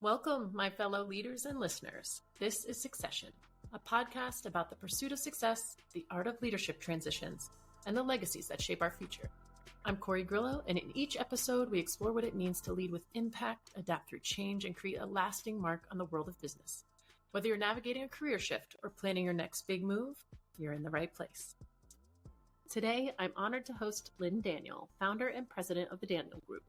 Welcome, my fellow leaders and listeners. This is Succession, a podcast about the pursuit of success, the art of leadership transitions, and the legacies that shape our future. I'm Corey Grillo, and in each episode, we explore what it means to lead with impact, adapt through change, and create a lasting mark on the world of business. Whether you're navigating a career shift or planning your next big move, you're in the right place. Today, I'm honored to host Lynn Daniel, founder and president of the Daniel Group.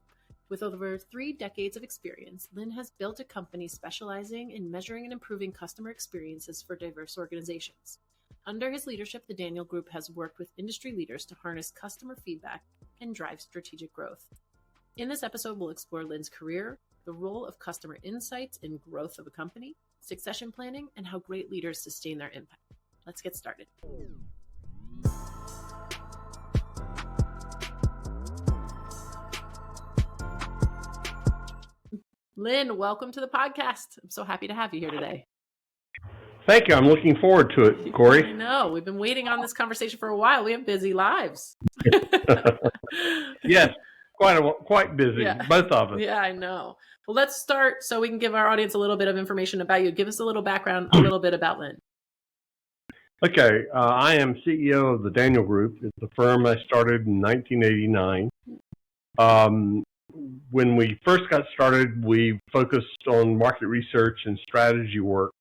With over 3 decades of experience, Lynn has built a company specializing in measuring and improving customer experiences for diverse organizations. Under his leadership, the Daniel Group has worked with industry leaders to harness customer feedback and drive strategic growth. In this episode, we'll explore Lynn's career, the role of customer insights in growth of a company, succession planning, and how great leaders sustain their impact. Let's get started. Lynn, welcome to the podcast. I'm so happy to have you here today. Thank you. I'm looking forward to it, Corey. I know. We've been waiting on this conversation for a while. We have busy lives. Yes, quite busy, both of us. Yeah, I know. Well, let's start so we can give our audience a little bit of information about you. Give us a little background, a little bit about Lynn. Okay. I am CEO of the Daniel Group. It's a firm I started in 1989. When we first got started, we focused on market research and strategy work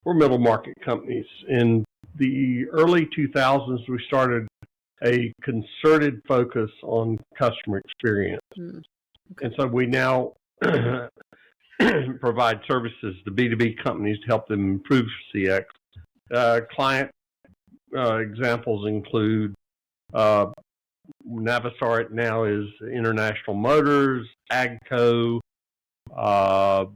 for middle market companies. In the early 2000s, we started a concerted focus on customer experience. Okay. And so we now provide services to B2B companies to help them improve CX. Client examples include Navistar now is International Motors, AGCO, about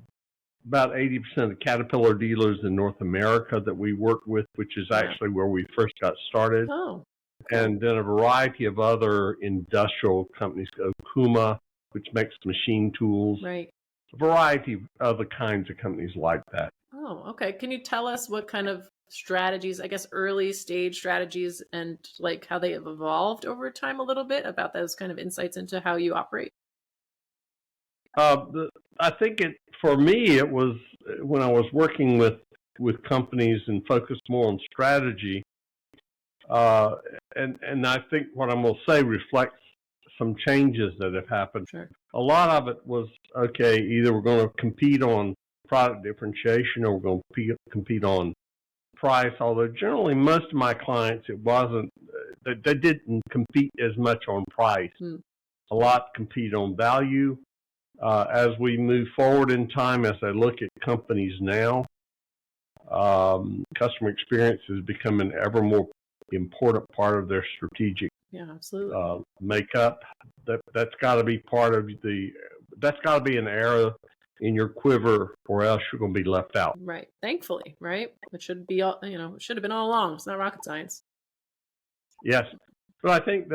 80% of Caterpillar dealers in North America that we work with, which is actually where we first got started. Oh. And then a variety of other industrial companies, Okuma, which makes machine tools. Right. A variety of other kinds of companies like that. Oh, okay. Can you tell us what kind of strategies, I guess early stage strategies, and like how they have evolved over time a little bit about those kind of insights into how you operate? I think for me, it was when I was working with companies and focused more on strategy. And I think what I'm going to say reflects some changes that have happened. Sure. A lot of it was, okay, either we're going to compete on product differentiation or we're going to compete on price, although generally most of my clients, it wasn't, they didn't compete as much on price. A lot compete on value. As we move forward in time, as I look at companies now, customer experience has become an ever more important part of their strategic makeup. That's got to be part of that's got to be an arrow in your quiver, or else you're going to be left out. Right. Thankfully, right? It should be, it should have been all along. It's not rocket science. Yes. But I think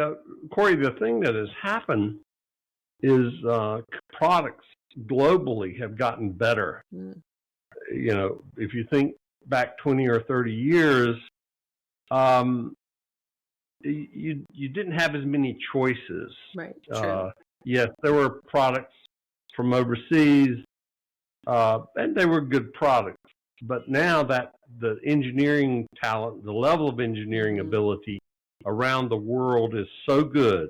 Corey, the thing that has happened is products globally have gotten better. If you think back 20 or 30 years, you didn't have as many choices. Right. True. Yes, there were products from overseas, and they were good products. But now that the engineering talent, the level of engineering ability around the world is so good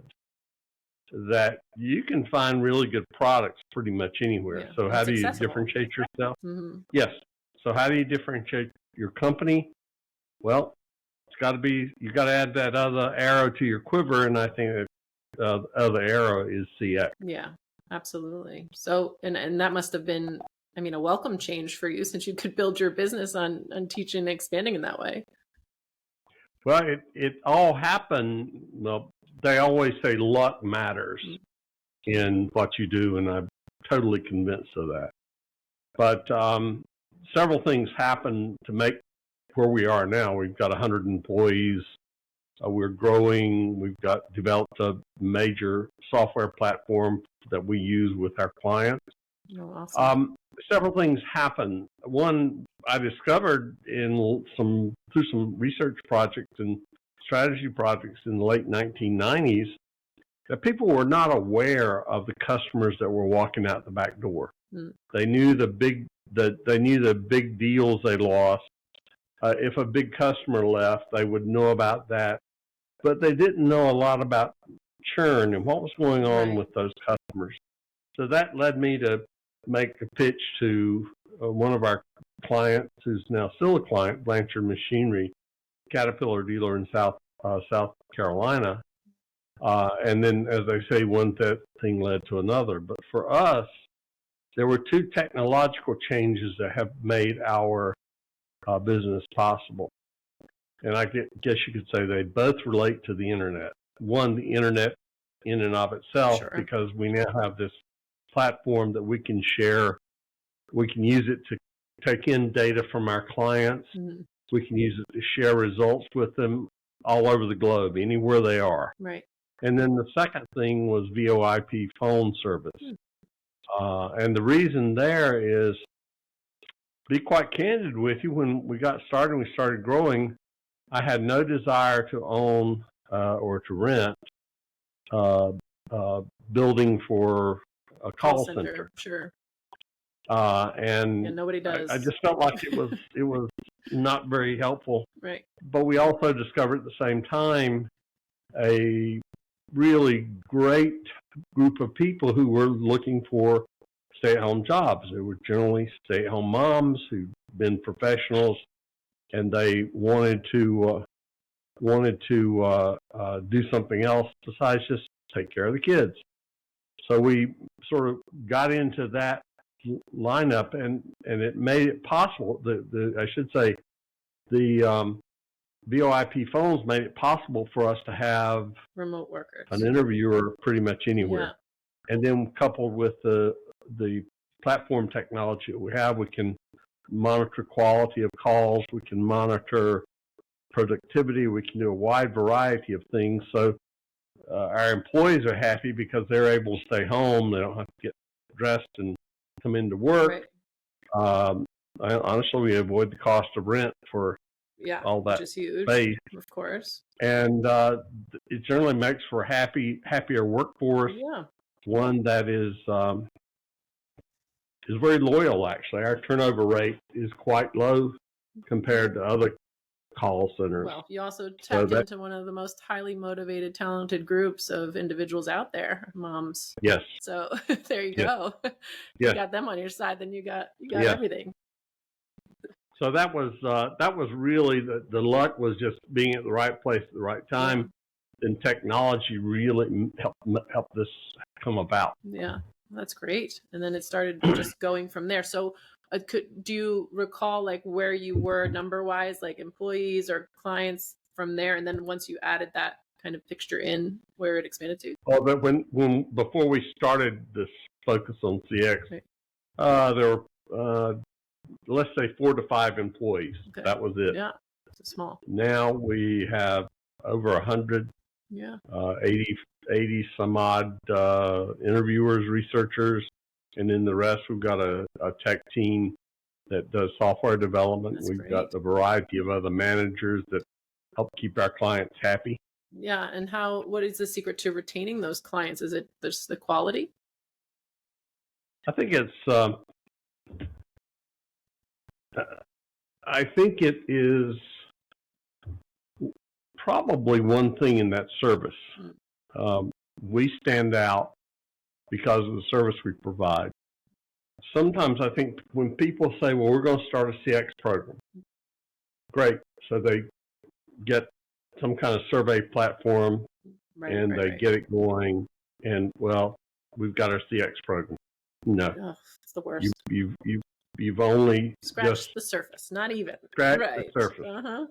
that you can find really good products pretty much anywhere. Yeah, so how do you differentiate yourself? Yes. So how do you differentiate your company? Well, you got to add that other arrow to your quiver, and I think the other arrow is CX. Yeah, absolutely. So, and that must have been, a welcome change for you, since you could build your business on teaching and expanding in that way. Well, it all happened. Well, they always say luck matters in what you do, and I'm totally convinced of that. But several things happened to make where we are now. We've got 100 employees. We're growing. We've developed a major software platform that we use with our clients. Oh, awesome. Several things happened. One, I discovered through some research projects and strategy projects in the late 1990s that people were not aware of the customers that were walking out the back door. Mm. They knew the big deals they lost. If a big customer left, they would know about that, but they didn't know a lot about churn and what was going on Right. with those customers. So that led me to make a pitch to one of our clients, who's now still a client, Blanchard Machinery, Caterpillar dealer in South Carolina. And then, as I say, one thing led to another. But for us, there were two technological changes that have made our business possible. And I guess you could say they both relate to the internet. One, the internet in and of itself, Sure. because we now have this platform that we can share. We can use it to take in data from our clients. Mm-hmm. We can use it to share results with them all over the globe, anywhere they are. Right. And then the second thing was VoIP phone service. And the reason there is, be quite candid with you, when we got started and we started growing, I had no desire to own or to rent building for a call center. Sure. And nobody does. I just felt like it was not very helpful. Right. But we also discovered at the same time a really great group of people who were looking for stay-at-home jobs. They were generally stay-at-home moms who'd been professionals, and they wanted to do something else besides just take care of the kids. So we sort of got into that lineup, and it made it possible. I should say, the VoIP phones made it possible for us to have remote workers, an interviewer pretty much anywhere. Yeah. And then coupled with the platform technology that we have, we can monitor quality of calls, we can monitor productivity, we can do a wide variety of things. So our employees are happy because they're able to stay home. They don't have to get dressed and come into work. Right. Honestly, we avoid the cost of rent for all that which is huge, space, of course. And it generally makes for a happier workforce. Yeah. One that is very loyal, actually. Our turnover rate is quite low compared to other call centers. Well, you also tapped into one of the most highly motivated, talented groups of individuals out there, moms. Yes. So there you go. You got them on your side, then you got everything. So that was really the luck, was just being at the right place at the right time. And technology really helped this come about. Yeah, that's great. And then it started just going from there. So do you recall like where you were number-wise, like employees or clients from there? And then once you added that kind of picture in, where it expanded to? Oh, but before we started this focus on CX, right. There were, let's say 4 to 5 employees. Okay. That was it. Yeah, it's small. Now we have over 100. Yeah. 80 some odd interviewers, researchers, and then the rest, we've got a tech team that does software development. That's we've great. Got a variety of other managers that help keep our clients happy. Yeah, and what is the secret to retaining those clients? Is it just the quality? I think it's I think it is probably one thing in that service. We stand out because of the service we provide. Sometimes I think when people say, well, we're going to start a CX program, great. So they get some kind of survey platform, and they get it going, and, well, we've got our CX program. No. Oh, it's the worst. You've only scratched the surface, not even. Scratched the surface. Uh-huh.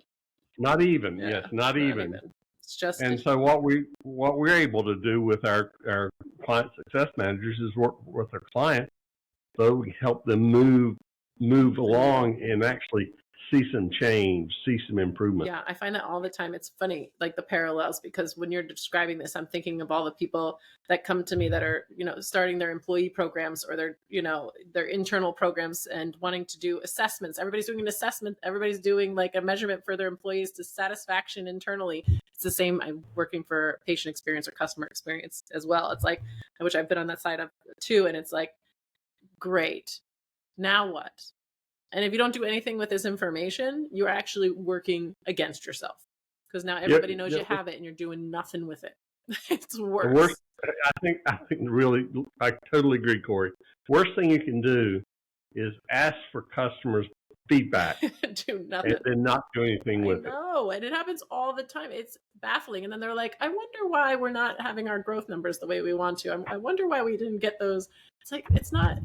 Not even, yes, not even. It's just. And so what we're able to do with our client success managers is work with our clients, so we help them move along and actually see some change, see some improvement. Yeah, I find that all the time. It's funny, like the parallels, because when you're describing this, I'm thinking of all the people that come to me that are, starting their employee programs or their internal programs and wanting to do assessments. Everybody's doing an assessment. Everybody's doing like a measurement for their employees to satisfaction internally. It's the same. I'm working for patient experience or customer experience as well. It's like, which I've been on that side of too. And it's like, Great. Now what? And if you don't do anything with this information, you're actually working against yourself, because now everybody knows you have it and you're doing nothing with it. It's worse. I think really, I totally agree, Corey. Worst thing you can do is ask for customers' feedback. Do nothing. And not do anything with it. No, and it happens all the time. It's baffling. And then they're like, I wonder why we're not having our growth numbers the way we want to. I wonder why we didn't get those. It's like, it's not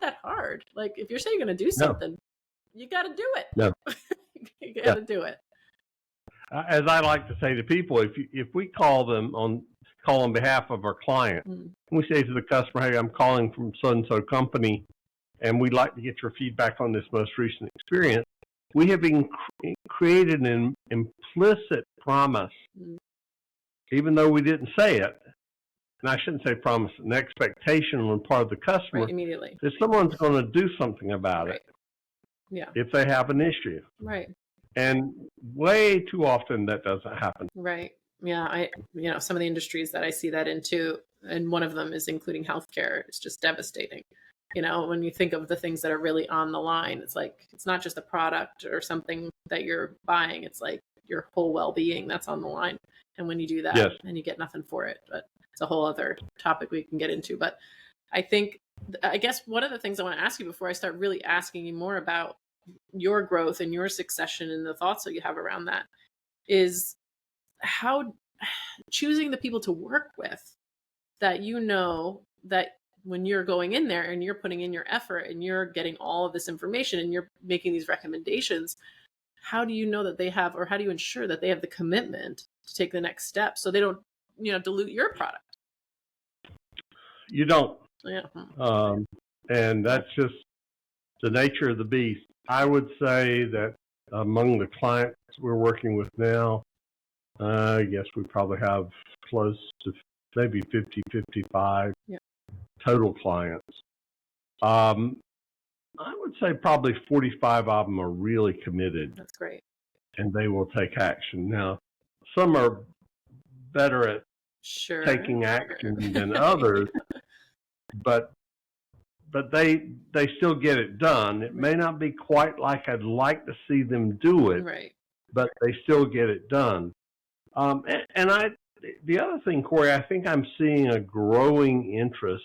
that hard. Like, if you're saying you're going to do something, you got to do it. No. You got to do it. As I like to say to people, if we call on behalf of our client, and we say to the customer, hey, I'm calling from so-and-so company, and we'd like to get your feedback on this most recent experience, we have created an implicit promise, even though we didn't say it. And I shouldn't say promise, an expectation on the part of the customer immediately that someone's going to do something about it. Yeah. If they have an issue. Right. And way too often that doesn't happen. Right. Yeah. Some of the industries that I see that into, and one of them is including healthcare. It's just devastating. When you think of the things that are really on the line, it's like, it's not just a product or something that you're buying. It's like your whole well-being that's on the line. And when you do that, and you get nothing for it, but it's a whole other topic we can get into. But I guess one of the things I want to ask you before I start really asking you more about your growth and your succession and the thoughts that you have around that is how choosing the people to work with that, that when you're going in there and you're putting in your effort and you're getting all of this information and you're making these recommendations, how do you know that they have, or how do you ensure that they have the commitment to take the next step so they don't, dilute your product? You don't. Yeah. And that's just the nature of the beast. I would say that among the clients we're working with now, I guess we probably have close to maybe 50, 55 total clients. I would say probably 45 of them are really committed. That's great. And they will take action. Now, some are better at taking action than others, but they still get it done. It may not be quite like I'd like to see them do it, but they still get it done. The other thing, Corey, I think I'm seeing a growing interest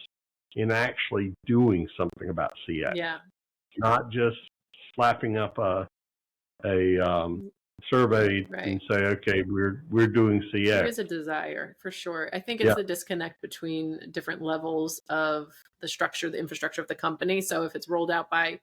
in actually doing something about CX. Yeah. Not just slapping up a survey and say, okay, we're doing CX. There is a desire, for sure. I think it's the disconnect between different levels of the structure, the infrastructure of the company. So if it's rolled out by,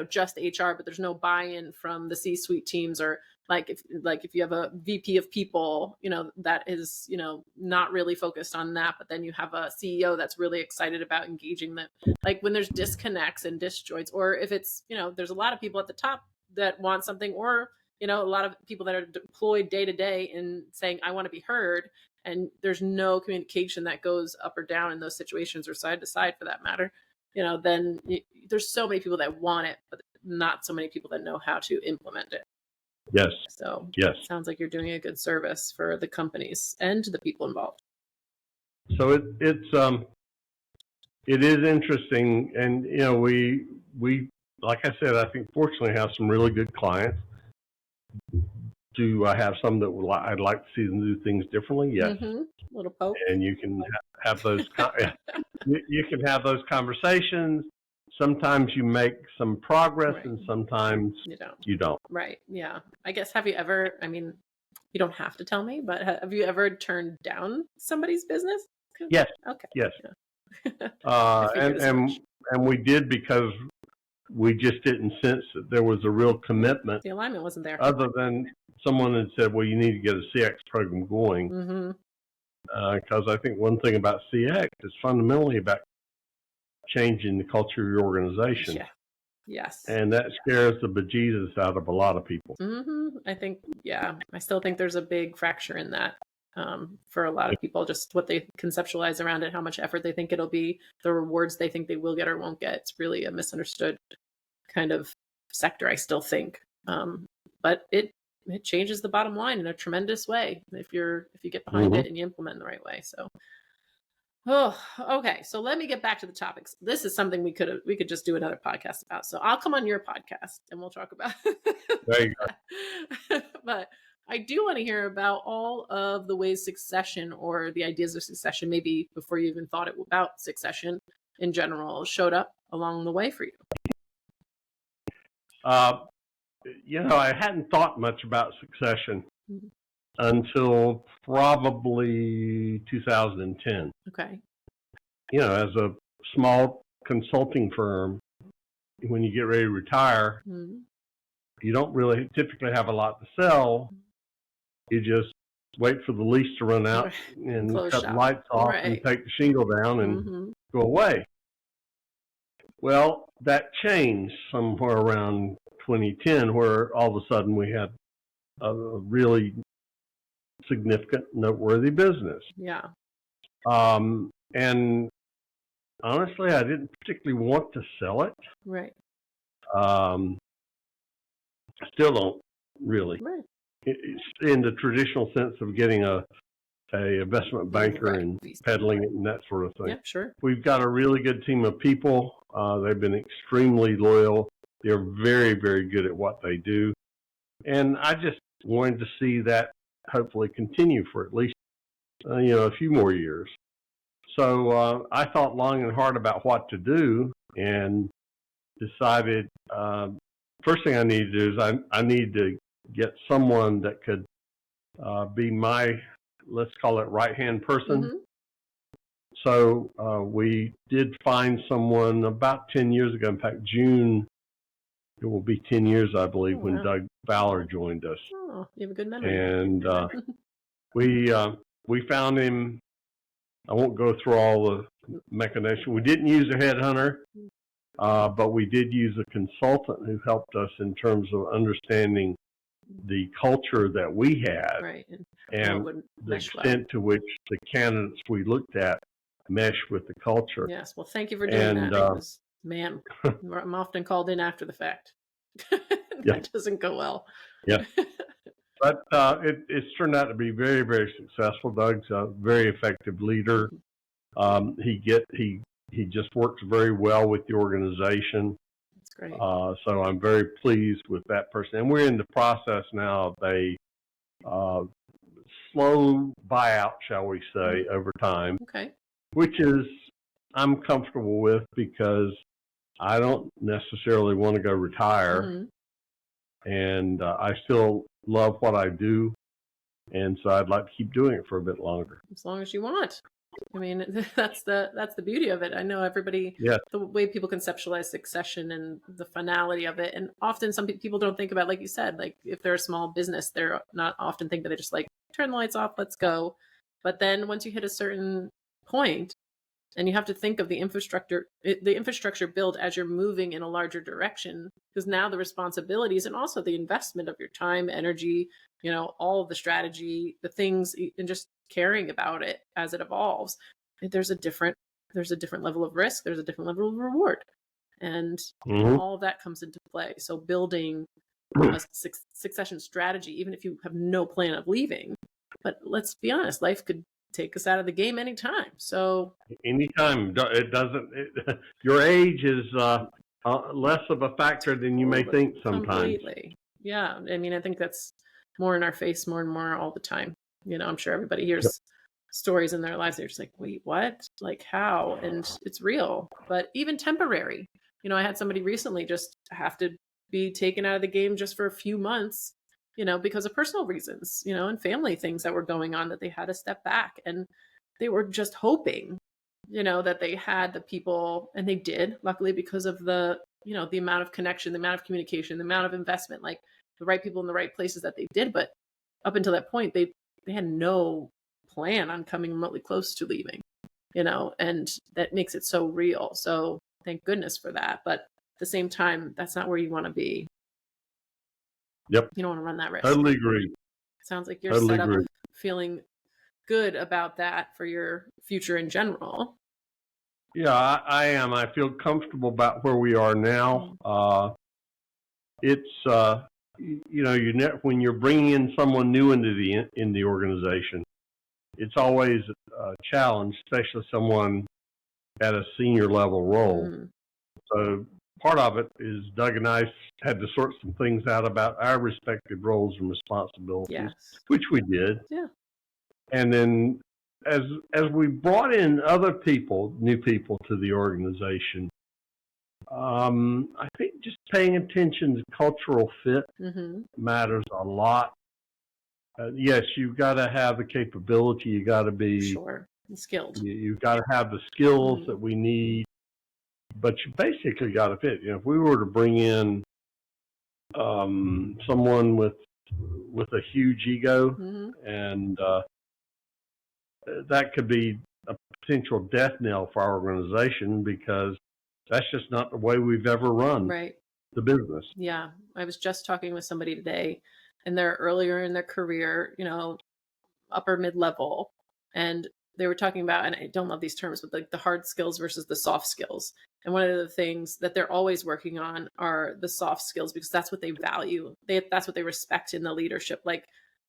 just HR, but there's no buy-in from the C-suite teams, or if you have a VP of people, that is, not really focused on that, but then you have a CEO that's really excited about engaging them. Like when there's disconnects and disjoints, or if it's, there's a lot of people at the top that want something, or a lot of people that are deployed day to day and saying, I want to be heard. And there's no communication that goes up or down in those situations, or side to side for that matter. Then there's so many people that want it, but not so many people that know how to implement it. Yes. So it sounds like you're doing a good service for the companies and to the people involved. So it is interesting. And, we, like I said, I think fortunately have some really good clients. Do I have some that I'd like to see them do things differently? Yes. Little poke. And you can have those. You can have those conversations. Sometimes you make some progress, and sometimes you don't. Right. Yeah. I guess. Have you ever? I mean, you don't have to tell me, but have you ever turned down somebody's business? Yes. Okay. Yes. Yeah. And we did, because we just didn't sense that there was a real commitment. The alignment wasn't there. Other than someone had said, well, you need to get a CX program going. Because I think one thing about CX is fundamentally about changing the culture of your organization. Yeah. Yes. And that scares the bejesus out of a lot of people. I think, I still think there's a big fracture in that. For a lot of people, just what they conceptualize around it, how much effort they think it'll be, the rewards they think they will get or won't get. It's really a misunderstood kind of sector, I still think. But it changes the bottom line in a tremendous way if you get behind it and you implement in the right way. So, Oh, okay. So let me get back to the topics. This is something we could just do another podcast about. So I'll come on your podcast and we'll talk about There you that. But I do want to hear about all of the ways succession or the ideas of succession, maybe before you even thought about succession in general, showed up along the way for you. go. I hadn't thought much about succession Mhm. until probably 2010. Okay. As a small consulting firm, when you get ready to retire, Mhm. you don't really typically have a lot to sell. You just wait for the lease to run out and Close cut the shop. lights off and Right. take the shingle down and Mhm. go away. Well, that changed somewhere around 2010, where all of a sudden we had a really significant, noteworthy business. Yeah. And honestly, I didn't particularly want to sell it. Right. I still don't really. Right. It's in the traditional sense of getting a investment banker Right. and peddling it and that sort of thing. Yeah, sure. We've got a really good team of people. They've been extremely loyal. They're very, very good at what they do. And I just wanted to see that hopefully continue for at least, a few more years. So I thought long and hard about what to do and decided first thing I need to do is I need to get someone that could be my, let's call it, right-hand person. Mhm. So we did find someone about 10 years ago. In fact, June, it will be 10 years, I believe, when wow. Doug Fowler joined us. Oh, you have a good memory. And we found him. I won't go through all the mechanization. We didn't use a headhunter, but we did use a consultant who helped us in terms of understanding the culture that we had Right. and the extent to which the candidates we looked at mesh with the culture. Yes. Well, thank you for doing that. Because, man, I'm often called in after the fact. That doesn't go well. Yeah. But it's turned out to be very, very successful. Doug's a very effective leader. He just works very well with the organization. That's great. So I'm very pleased with that person. And we're in the process now of a slow buyout, shall we say, over time. Okay. Which is I'm comfortable with because I don't necessarily want to go retire. Mm-hmm. And I still love what I do. And so I'd like to keep doing it for a bit longer. As long as you want. I mean, that's the beauty of it. I know everybody, the way people conceptualize succession and the finality of it. And often some people don't think about, like you said, like if they're a small business, they're not often think that they just like turn the lights off, let's go. But then once you hit a certain point, and you have to think of the infrastructure build as you're moving in a larger direction, because now the responsibilities and also the investment of your time, energy, all of the strategy, the things, and just caring about it as it evolves, there's a different level of risk, there's a different level of reward, and all of that comes into play. So building a succession strategy, even if you have no plan of leaving, but let's be honest, life could take us out of the game anytime. So anytime. It doesn't. Your age is less of a factor than you may think sometimes. Completely. Yeah. I mean, I think that's more in our face more and more all the time. I'm sure everybody hears stories in their lives. They're just like, wait, what? Like how? And it's real, but even temporary. I had somebody recently just have to be taken out of the game just for a few months, because of personal reasons, and family things that were going on, that they had to step back, and they were just hoping, that they had the people, and they did, luckily, because of the amount of connection, the amount of communication, the amount of investment, like the right people in the right places that they did. But up until that point, they had no plan on coming remotely close to leaving, and that makes it so real. So thank goodness for that. But at the same time, that's not where you want to be. Yep. You don't want to run that risk. Totally agree. Sounds like you're set up feeling good about that for your future in general. Yeah, I am. I feel comfortable about where we are now. It's when you're bringing in someone new into the organization, it's always a challenge, especially someone at a senior level role. Mm. So part of it is Doug and I had to sort some things out about our respective roles and responsibilities, Yes. which we did. Yeah. And then as we brought in other people, new people to the organization, I think just paying attention to cultural fit matters a lot. Yes, you've got to have the capability. You got to be sure and skilled. You've got to have the skills that we need, but you basically got to fit. If we were to bring in someone with a huge ego, and that could be a potential death knell for our organization, because that's just not the way we've ever run the business. Yeah. I was just talking with somebody today, and they're earlier in their career, upper mid-level, and they were talking about, and I don't love these terms, but like the hard skills versus the soft skills. And one of the things that they're always working on are the soft skills, because that's what they value. That's what they respect in the leadership. Like,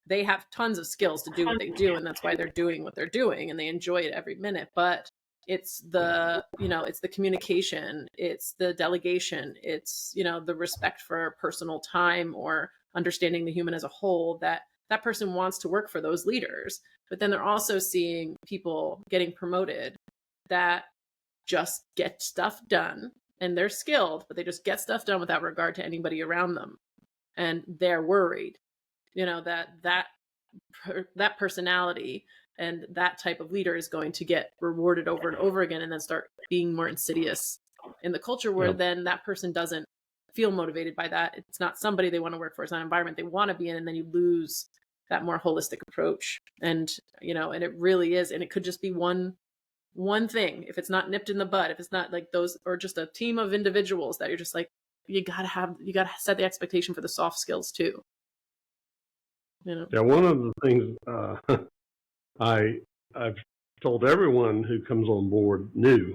they have tons of skills to do what they do, and that's why they're doing what they're doing, and they enjoy it every minute. But it's the, it's the communication, it's the delegation, it's, the respect for personal time, or understanding the human as a whole, that person wants to work for those leaders. But then they're also seeing people getting promoted that just get stuff done, and they're skilled, but they just get stuff done without regard to anybody around them. And they're worried, that personality and that type of leader is going to get rewarded over and over again, and then start being more insidious in the culture, where then that person doesn't feel motivated by that. It's not somebody they want to work for. It's not an environment they want to be in. And then you lose that more holistic approach. And, and it really is. And it could just be one thing. If it's not nipped in the bud, if it's not like those, or just a team of individuals that you're just like, you gotta set the expectation for the soft skills too. Yeah. One of the things, I've told everyone who comes on board new,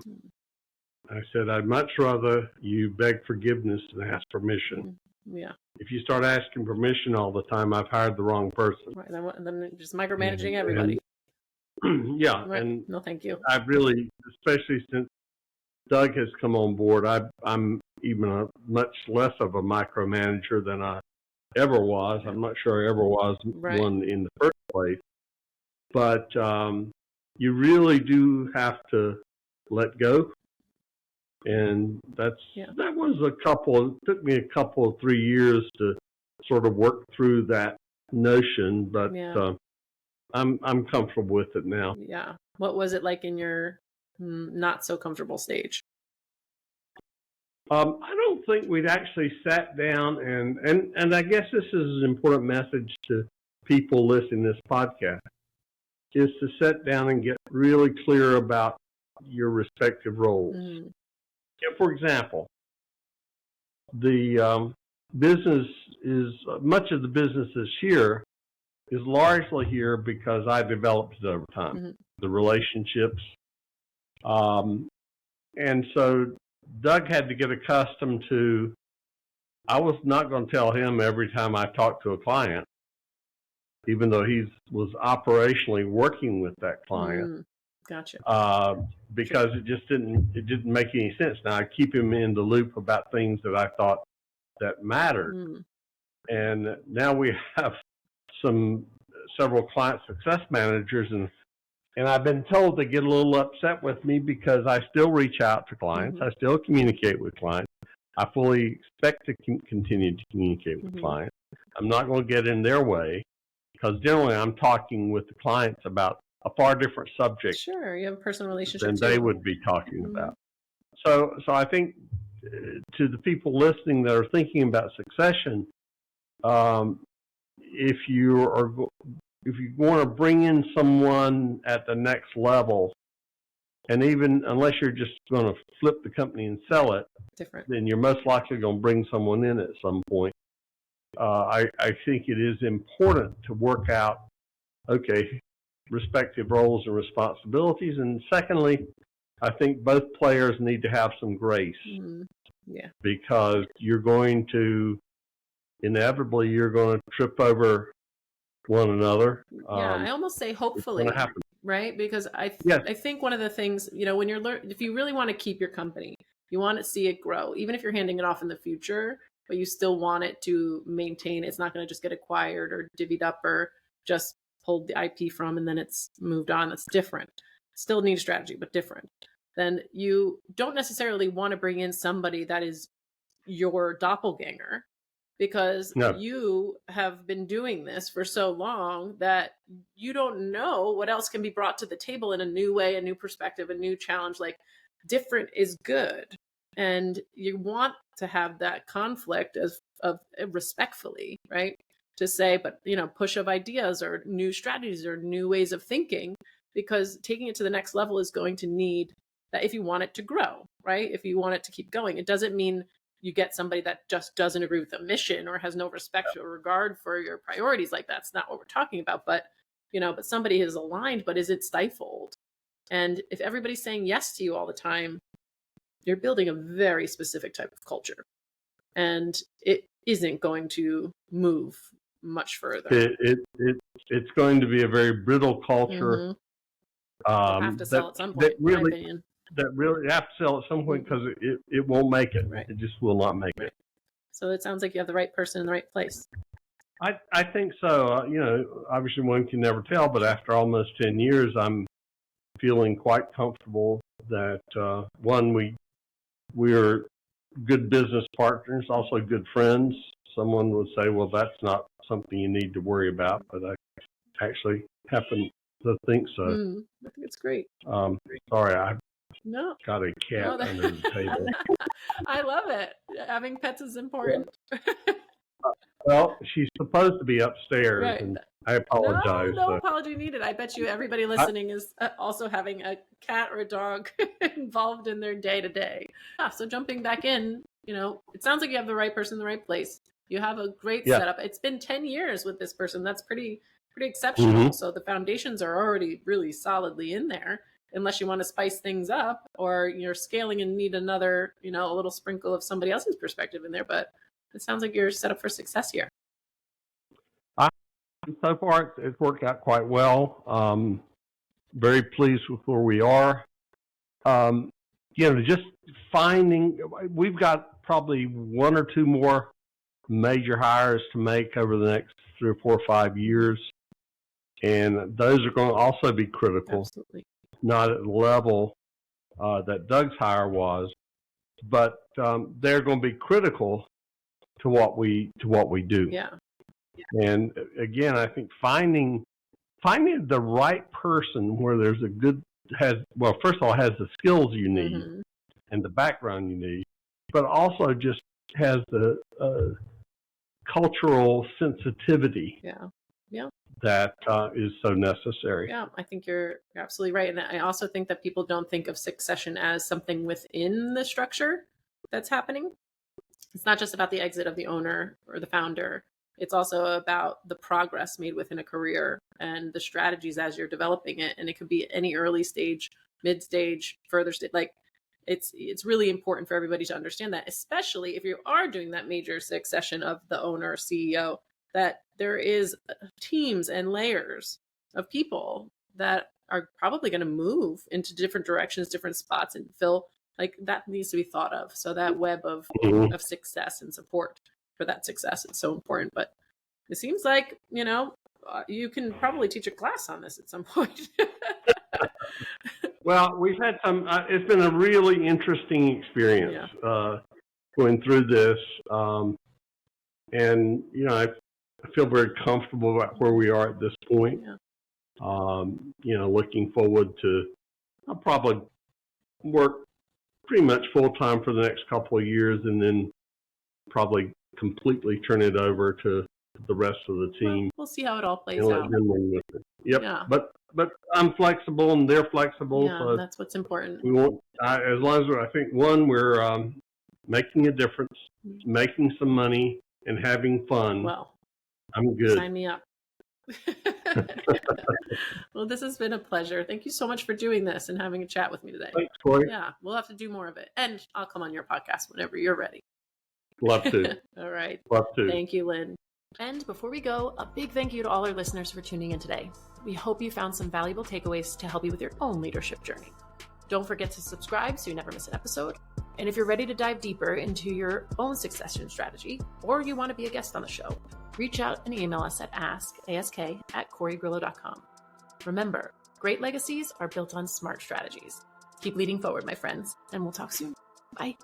I said, I'd much rather you beg forgiveness than ask permission. Yeah. If you start asking permission all the time, I've hired the wrong person. Right. And then just micromanaging everybody. Yeah. Right. And no, thank you. I've really, especially since Doug has come on board, I'm even a much less of a micromanager than I ever was. I'm not sure I ever was one in the first place. But you really do have to let go. And that was it took me a couple of 3 years to sort of work through that notion, but I'm comfortable with it now. Yeah. What was it like in your not so comfortable stage? I don't think we'd actually sat down and I guess this is an important message to people listening to this podcast, is to sit down and get really clear about your respective roles. For example, the business is, much of the business is here, is largely here because I developed it over time, the relationships. And so Doug had to get accustomed to, I was not going to tell him every time I talked to a client, even though he was operationally working with that client. Gotcha. Because it didn't make any sense. Now I keep him in the loop about things that I thought that mattered. And now we have several client success managers, and I've been told they get a little upset with me because I still reach out to clients. I still communicate with clients. I fully expect to continue to communicate with clients. I'm not going to get in their way, because generally I'm talking with the clients about a far different subject. Sure, you have a personal relationship than too. they would be talking about. So I think to the people listening that are thinking about succession, if you want to bring in someone at the next level, and even unless you're just going to flip the company and sell it, then you're most likely going to bring someone in at some point. I think it is important to work out, respective roles and responsibilities. And secondly, I think both players need to have some grace. Because you're going to inevitably trip over one another. I almost say hopefully. right? Because Yes. I think one of the things, when if you really want to keep your company, you want to see it grow, even if you're handing it off in the future, but you still want it to maintain. It's not going to just get acquired or divvied up or just pulled the IP from and then it's moved on. That's different. Still need a strategy, but different. Then you don't necessarily want to bring in somebody that is your doppelganger, because No. you have been doing this for so long that you don't know what else can be brought to the table in a new way, a new perspective, a new challenge. Like, different is good. And you want to have that conflict of respectfully, right? To say, but push of ideas or new strategies or new ways of thinking, because taking it to the next level is going to need that if you want it to grow, right? If you want it to keep going, it doesn't mean you get somebody that just doesn't agree with the mission or has no respect or regard for your priorities. Like, that's not what we're talking about. But, but somebody is aligned, but is it stifled? And if everybody's saying yes to you all the time, you're building a very specific type of culture, and it isn't going to move much further. It's going to be a very brittle culture. Mm-hmm. Have to sell at some point, in my opinion. That really have to sell at some point, because it won't make it. Right. It just will not make it. So it sounds like you have the right person in the right place. I think so. Obviously one can never tell, but after almost 10 years, I'm feeling quite comfortable that, one, we're good business partners, also good friends. Someone would say, well, that's not something you need to worry about, but I actually happen to think so. I think it's great. Sorry, I've got a cat under the table. I love it. Having pets is important. Well, she's supposed to be upstairs, right. And I apologize. No apology needed. I bet you everybody listening is also having a cat or a dog involved in their day-to-day. Yeah, so jumping back in, it sounds like you have the right person in the right place. You have a great setup. It's been 10 years with this person. That's pretty exceptional. Mm-hmm. So the foundations are already really solidly in there, unless you want to spice things up or you're scaling and need another, a little sprinkle of somebody else's perspective in there. But it sounds like you're set up for success here. So far, it's worked out quite well. Very pleased with where we are. Just finding, we've got probably one or two more major hires to make over the next 3 or 4 or 5 years. And those are going to also be critical. Absolutely. Not at the level that Doug's hire was, but they're going to be critical to what we do. Yeah. And again, I think finding the right person where there's first of all, has the skills you need mm-hmm. and the background you need, but also just has the cultural sensitivity. Yeah. That is so necessary. Yeah, I think you're absolutely right. And I also think that people don't think of succession as something within the structure that's happening. It's not just about the exit of the owner or the founder. It's also about the progress made within a career and the strategies as you're developing it. And it could be any early stage, mid stage, further stage. Like, it's really important for everybody to understand that, especially if you are doing that major succession of the owner or CEO, that there is teams and layers of people that are probably going to move into different directions, different spots, and fill, like, that needs to be thought of. So that web of success and support for that success is so important. But it seems like, you can probably teach a class on this at some point. Well, we've had some, it's been a really interesting experience going through this. And, I feel very comfortable about where we are at this point. Yeah. Looking forward to, I'll probably work pretty much full time for the next couple of years, and then probably completely turn it over to the rest of the team. We'll see how it all plays out. Yep. Yeah. But I'm flexible and they're flexible. Yeah, so that's what's important. We won't, as long as I think, one, we're making a difference, making some money, and having fun. Well, I'm good. Sign me up. Well, this has been a pleasure. Thank you so much for doing this and having a chat with me today. Thanks, Corey. Yeah, we'll have to do more of it. And I'll come on your podcast whenever you're ready. Love to. All right. Love to. Thank you, Lynn. And before we go, a big thank you to all our listeners for tuning in today. We hope you found some valuable takeaways to help you with your own leadership journey. Don't forget to subscribe so you never miss an episode. And if you're ready to dive deeper into your own succession strategy, or you want to be a guest on the show, reach out and email us at ask@corygrillo.com. Remember, great legacies are built on smart strategies. Keep leading forward, my friends, and we'll talk soon. Bye.